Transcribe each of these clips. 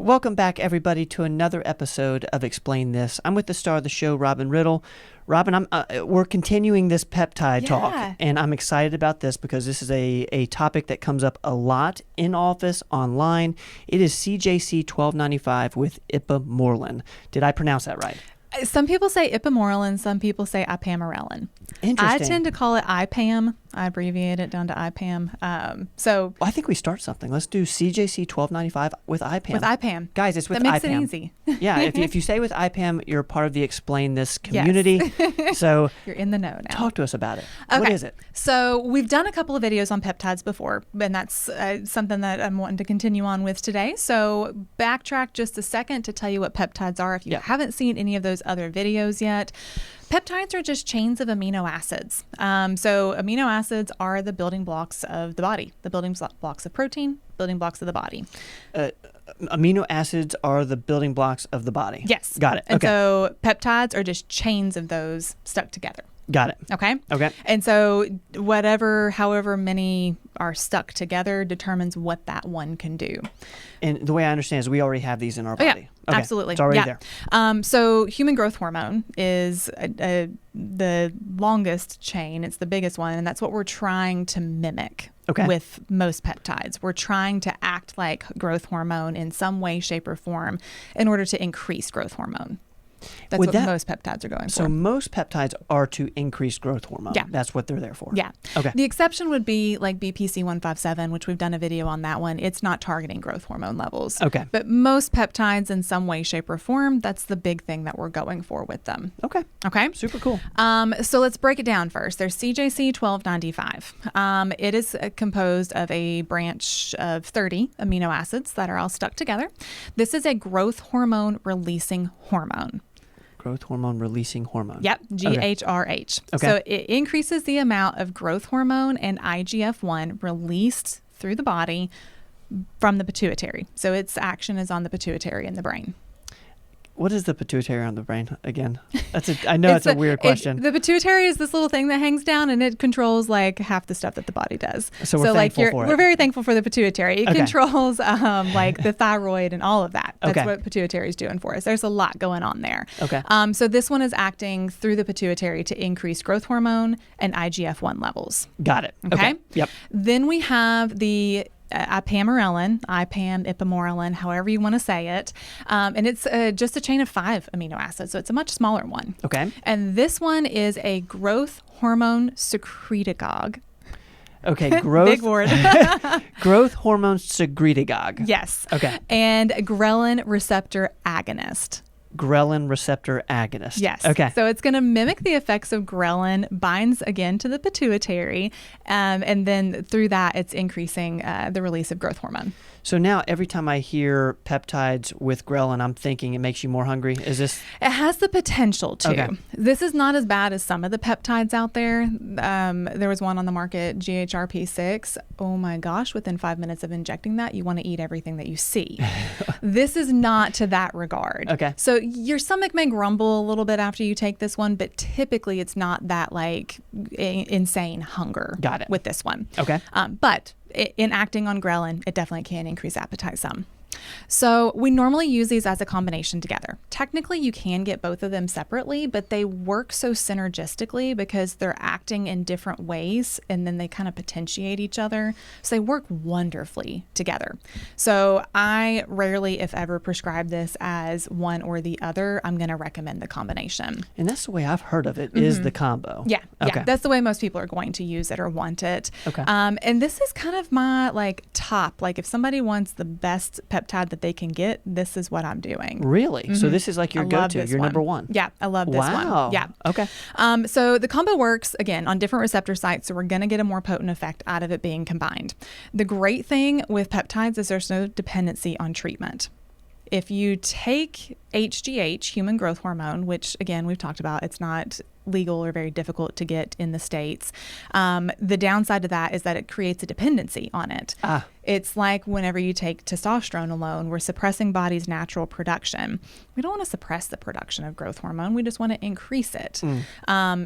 Welcome back, everybody, to another episode of Explain This. I'm with the star of the show, Robin Riddle. Robin, we're continuing this peptide talk, and I'm excited about this because this is a topic that comes up a lot in office, online. It is CJC-1295 with Ipamorelin. Did I pronounce that right? Some people say Ipamorelin, some people say Ipamorelin. Interesting. I tend to call it IPAM. I abbreviate it down to IPAM. Well, I think we start something. Let's do CJC-1295 with IPAM. With IPAM. Guys, it's with IPAM. That makes it easy. Yeah, if you say with IPAM, you're part of the Explain This community. Yes. So you're in the know now. Talk to us about it. Okay. What is it? So we've done a couple of videos on peptides before, and that's something that I'm wanting to continue on with today. So backtrack just a second to tell you what peptides are if you haven't seen any of those other videos yet. Peptides are just chains of amino acids. So amino acids are the building blocks of the body, the building blocks of protein, building blocks of the body. Amino acids are the building blocks of the body. Yes. Got it. And okay. so peptides are just chains of those stuck together. Got it. Okay. Okay. And so however many are stuck together determines what that one can do. And the way I understand is we already have these in our body. Yeah, okay. absolutely. It's already there. So human growth hormone is the longest chain. It's the biggest one. And that's what we're trying to mimic with most peptides. We're trying to act like growth hormone in some way, shape, or form in order to increase growth hormone. That's what most peptides are going for. So most peptides are to increase growth hormone. Yeah. That's what they're there for. Yeah. Okay. The exception would be like BPC-157, which we've done a video on that one. It's not targeting growth hormone levels. Okay. But most peptides in some way, shape, or form, that's the big thing that we're going for with them. Okay. Okay. Super cool. So let's break it down first. There's CJC-1295. It is composed of a branch of 30 amino acids that are all stuck together. This is a growth hormone releasing hormone. Growth hormone releasing hormone. Yep, GHRH. Okay. So it increases the amount of growth hormone and IGF-1 released through the body from the pituitary. So its action is on the pituitary in the brain. What is the pituitary on the brain again? I know it's a weird question. The pituitary is this little thing that hangs down and it controls like half the stuff that the body does. So we're thankful for it. We're very thankful for the pituitary. It controls like the thyroid and all of that. That's what pituitary is doing for us. There's a lot going on there. Okay. So this one is acting through the pituitary to increase growth hormone and IGF-1 levels. Got it. Okay. Yep. Then we have the Ipamorelin, Ipamorelin, however you want to say it. And it's just a chain of 5 amino acids, so it's a much smaller one. Okay. And this one is a growth hormone secretagogue. Okay, growth. Big word. Growth hormone secretagogue. Yes. Okay. And ghrelin receptor agonist. Ghrelin receptor agonist. Yes. Okay. So it's going to mimic the effects of ghrelin, binds again to the pituitary, and then through that, it's increasing the release of growth hormone. So now every time I hear peptides with ghrelin, I'm thinking it makes you more hungry. Is this? It has the potential to. Okay. This is not as bad as some of the peptides out there. There was one on the market, GHRP6. Oh my gosh, within 5 minutes of injecting that, you want to eat everything that you see. This is not to that regard. Okay. So your stomach may grumble a little bit after you take this one, but typically it's not that like insane hunger. Got it. With this one. Okay. But in acting on ghrelin, it definitely can increase appetite some. So we normally use these as a combination together. Technically, you can get both of them separately, but they work so synergistically because they're acting in different ways and then they kind of potentiate each other. So they work wonderfully together. So I rarely, if ever, prescribe this as one or the other. I'm going to recommend the combination. And that's the way I've heard of it, is the combo. Yeah. Okay. Yeah. That's the way most people are going to use it or want it. Okay. And this is kind of my like top, like if somebody wants the best peptide that they can get, this is what I'm doing. Really? Mm-hmm. So this is like your go-to, your number one. Yeah, I love this one. Wow. Yeah. Okay. So the combo works, again, on different receptor sites, so we're going to get a more potent effect out of it being combined. The great thing with peptides is there's no dependency on treatment. If you take HGH, human growth hormone, which again, we've talked about, it's not legal or very difficult to get in the States. The downside to that is that it creates a dependency on it. It's like whenever you take testosterone alone, we're suppressing body's natural production. We don't want to suppress the production of growth hormone. We just want to increase it.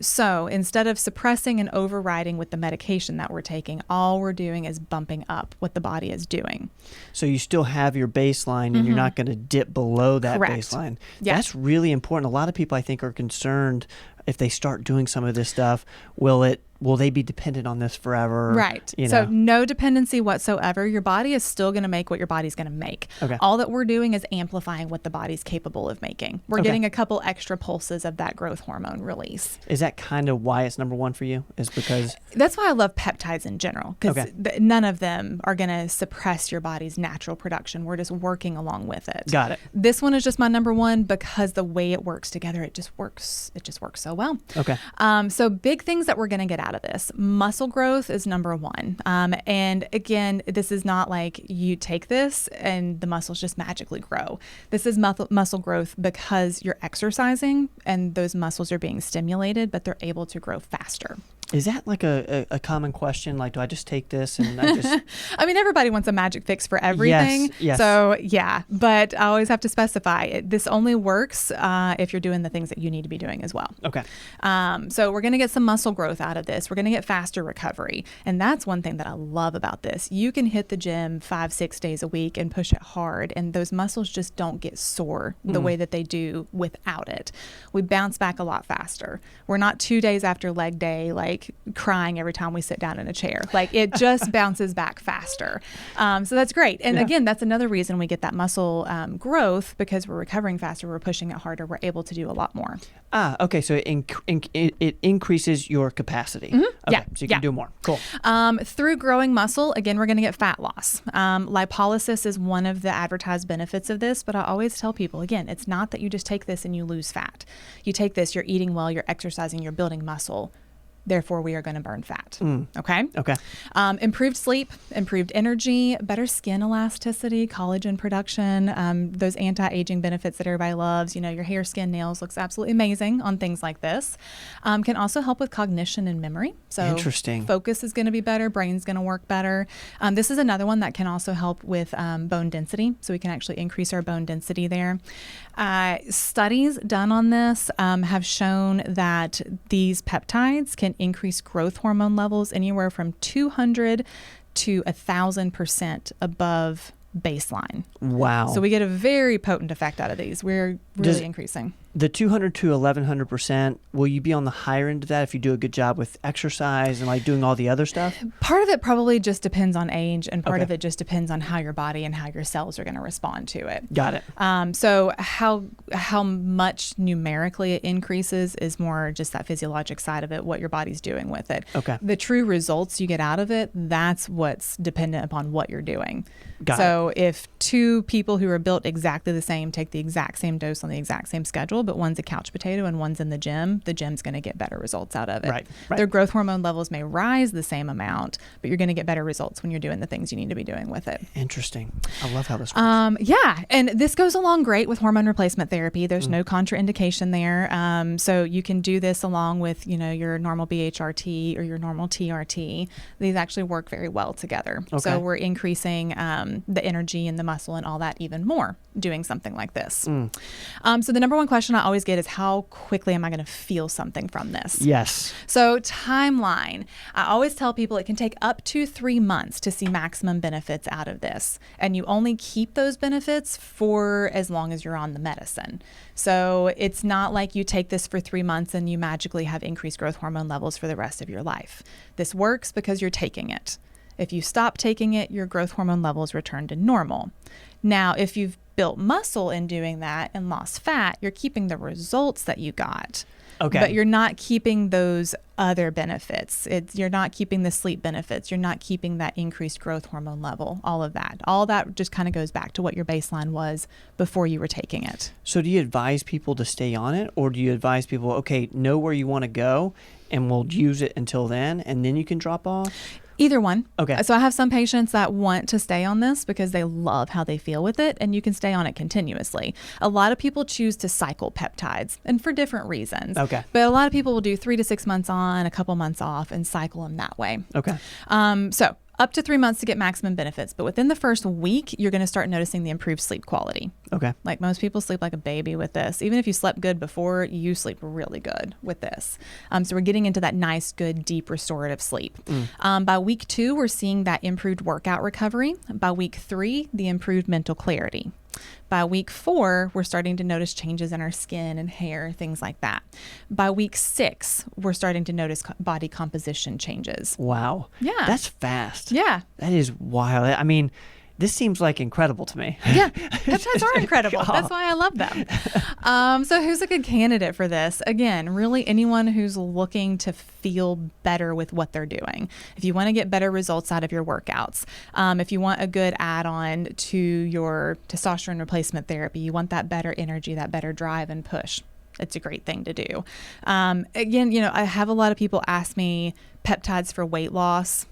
So instead of suppressing and overriding with the medication that we're taking, all we're doing is bumping up what the body is doing. So you still have your baseline and you're not going to dip below that baseline. Yeah. That's really important. A lot of people, I think, are concerned if they start doing some of this stuff, will they be dependent on this forever? Right. So no dependency whatsoever. Your body is still going to make what your body's going to make. Okay. All that we're doing is amplifying what the body's capable of making. We're getting a couple extra pulses of that growth hormone release. Is that kind of why it's number one for you? Is because that's why I love peptides in general, because none of them are going to suppress your body's natural production. We're just working along with it. Got it. This one is just my number one because the way it works together, it just works so well. Okay. So big things that we're going to get out of this. Muscle growth is number one. And again, this is not like you take this and the muscles just magically grow. This is muscle growth because you're exercising and those muscles are being stimulated, but they're able to grow faster. Is that like a common question? Like, do I just take this and I just... I mean, everybody wants a magic fix for everything. Yes. So yeah, but I always have to specify this only works if you're doing the things that you need to be doing as well. Okay. So we're going to get some muscle growth out of this. We're going to get faster recovery. And that's one thing that I love about this. You can hit the gym 5-6 days a week and push it hard. And those muscles just don't get sore the way that they do without it. We bounce back a lot faster. We're not 2 days after leg day, like crying every time we sit down in a chair. Like it just bounces back faster. So that's great. And again, that's another reason we get that muscle growth, because we're recovering faster, we're pushing it harder, we're able to do a lot more. Okay. So it increases your capacity. Mm-hmm. Okay, Yeah. So you can do more. Cool. Through growing muscle, again, we're going to get fat loss. Lipolysis is one of the advertised benefits of this, but I always tell people, again, it's not that you just take this and you lose fat. You take this, you're eating well, you're exercising, you're building muscle. Therefore, we are going to burn fat. Okay? Okay. Improved sleep, improved energy, better skin elasticity, collagen production, those anti-aging benefits that everybody loves. You know, your hair, skin, nails looks absolutely amazing on things like this. Can also help with cognition and memory. So interesting. Focus is going to be better. Brain's going to work better. This is another one that can also help with bone density. So we can actually increase our bone density there. Studies done on this have shown that these peptides can increase growth hormone levels anywhere from 200 to 1,000% above baseline. Wow. So we get a very potent effect out of these. We're really increasing. The 200 to 1,100%, will you be on the higher end of that if you do a good job with exercise and like doing all the other stuff? Part of it probably just depends on age, and part of it just depends on how your body and how your cells are going to respond to it. Got it. So how much numerically it increases is more just that physiologic side of it, what your body's doing with it. Okay. The true results you get out of it, that's what's dependent upon what you're doing. Got so if two people who are built exactly the same take the exact same dose on the exact same schedule, but one's a couch potato and one's in the gym's going to get better results out of it. Right. Their growth hormone levels may rise the same amount, but you're going to get better results when you're doing the things you need to be doing with it. Interesting. I love how this works. Yeah. And this goes along great with hormone replacement therapy. There's no contraindication there. So you can do this along with, your normal BHRT or your normal TRT. These actually work very well together. Okay. So we're increasing the energy and the muscle and all that even more doing something like this. So the number one question I always get is, how quickly am I going to feel something from this? Yes. So timeline. I always tell people it can take up to 3 months to see maximum benefits out of this. And you only keep those benefits for as long as you're on the medicine. So it's not like you take this for 3 months and you magically have increased growth hormone levels for the rest of your life. This works because you're taking it. If you stop taking it, your growth hormone levels return to normal. Now, if you've built muscle in doing that and lost fat, you're keeping the results that you got. Okay. But you're not keeping those other benefits. You're not keeping the sleep benefits. You're not keeping that increased growth hormone level, all of that. All that just kind of goes back to what your baseline was before you were taking it. So do you advise people to stay on it, or do you advise people, okay, know where you want to go and we'll use it until then and then you can drop off? Either one. Okay. So I have some patients that want to stay on this because they love how they feel with it, and you can stay on it continuously. A lot of people choose to cycle peptides, and for different reasons. Okay. But a lot of people will do 3 to 6 months on, a couple months off, and cycle them that way. Okay. So up to 3 months to get maximum benefits. But within the first week, you're going to start noticing the improved sleep quality. Okay. Like most people sleep like a baby with this. Even if you slept good before, you sleep really good with this. So we're getting into that nice, good, deep restorative sleep. By week 2, we're seeing that improved workout recovery. By week 3, the improved mental clarity. By week 4, we're starting to notice changes in our skin and hair, things like that. By week 6, we're starting to notice body composition changes. Wow. Yeah. That's fast. Yeah. That is wild. I mean, this seems like incredible to me. Yeah, peptides are incredible. That's why I love them. So who's a good candidate for this? Again, really anyone who's looking to feel better with what they're doing. If you want to get better results out of your workouts, if you want a good add-on to your testosterone replacement therapy, you want that better energy, that better drive and push. It's a great thing to do. Again, I have a lot of people ask me peptides for weight loss.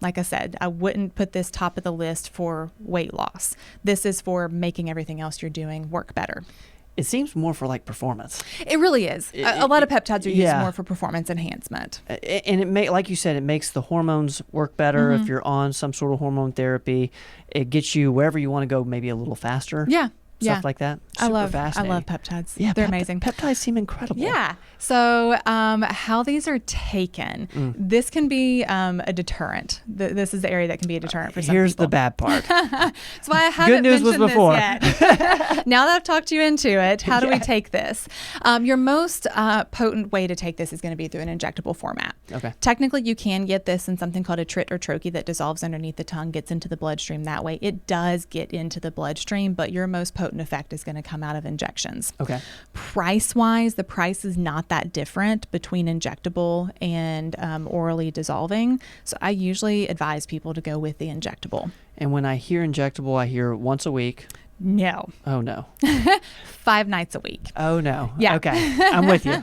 Like I said, I wouldn't put this top of the list for weight loss. This is for making everything else you're doing work better. It seems more for like performance. It really is. A lot of peptides are used more for performance enhancement. And like you said, it makes the hormones work better. If you're on some sort of hormone therapy, it gets you wherever you want to go, maybe a little faster. Yeah. Stuff like that. I love fascinating. peptides. Yeah, they're amazing. Peptides seem incredible. Yeah. So how these are taken, this can be a deterrent. This is the area that can be a deterrent for some Here's people. the bad part. That's why I haven't Good news was mentioned before. this yet. Now that I've talked you into it, how do we take this? Your most potent way to take this is going to be through an injectable format. Okay. Technically, you can get this in something called a trit or troche that dissolves underneath the tongue, gets into the bloodstream that way. It does get into the bloodstream, but your most potent effect is going to come out of injections. Okay. Price-wise, the price is not that different between injectable and orally dissolving. So I usually advise people to go with the injectable. And when I hear injectable, I hear once a week. No. Oh, no. 5 nights a week. Oh, no. Yeah. Okay. I'm with you.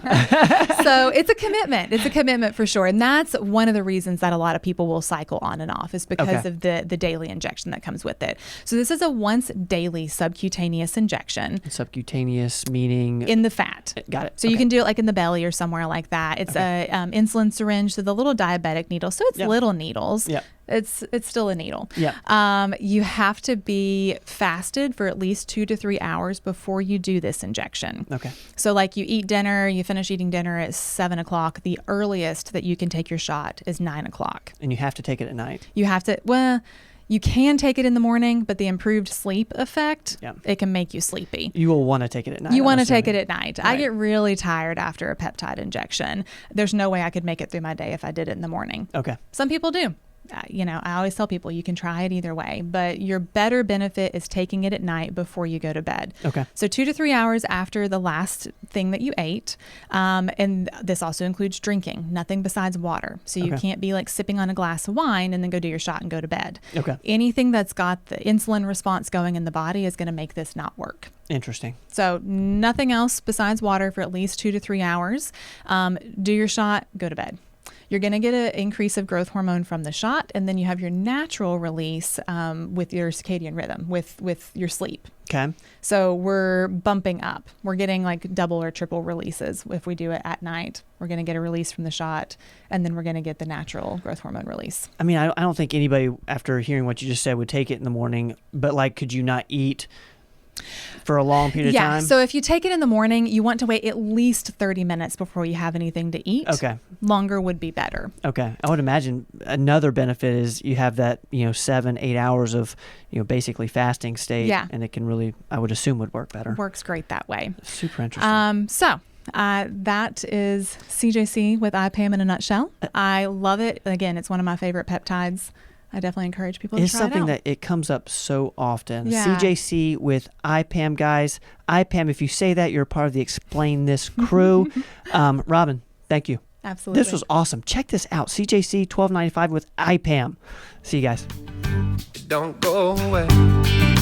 So it's a commitment. It's a commitment for sure. And that's one of the reasons that a lot of people will cycle on and off is because of the daily injection that comes with it. So this is a once daily subcutaneous injection. Subcutaneous meaning? In the fat. Got it. So you can do it like in the belly or somewhere like that. It's a insulin syringe, so the little diabetic needle. So it's little needles. Yep. It's still a needle. Yeah. You have to be fasted for at least 2 to 3 hours before you do this injection. Okay. So like you eat dinner, you finish eating dinner at 7 o'clock. The earliest that you can take your shot is 9 o'clock. And you have to take it at night. You have to, well, you can take it in the morning, but the improved sleep effect, it can make you sleepy. You will want to take it at night. You want to take it at night. Right. I get really tired after a peptide injection. There's no way I could make it through my day if I did it in the morning. Okay. Some people do. I always tell people you can try it either way, but your better benefit is taking it at night before you go to bed. Okay. So 2 to 3 hours after the last thing that you ate. And this also includes drinking, nothing besides water. So you can't be like sipping on a glass of wine and then go do your shot and go to bed. Okay. Anything that's got the insulin response going in the body is going to make this not work. Interesting. So nothing else besides water for at least 2 to 3 hours. Do your shot, go to bed. You're going to get an increase of growth hormone from the shot, and then you have your natural release with your circadian rhythm, with your sleep. Okay. So we're bumping up. We're getting like double or triple releases if we do it at night. We're going to get a release from the shot, and then we're going to get the natural growth hormone release. I mean, I don't think anybody, after hearing what you just said, would take it in the morning, but like, could you not eat for a long period of time? Yeah, so if you take it in the morning, you want to wait at least 30 minutes before you have anything to eat. Okay. Longer would be better. Okay. I would imagine another benefit is you have that, 7-8 hours of, basically fasting state. Yeah. And it can really, I would assume, would work better. Works great that way. Super interesting. That is CJC with Ipam in a nutshell. I love it. Again, it's one of my favorite peptides. I definitely encourage people to try it out. It's something that it comes up so often. Yeah. CJC with Ipam, guys. Ipam, if you say that, you're a part of the Explain This crew. Robin, thank you. Absolutely. This was awesome. Check this out. CJC-1295 with Ipam. See you guys. Don't go away.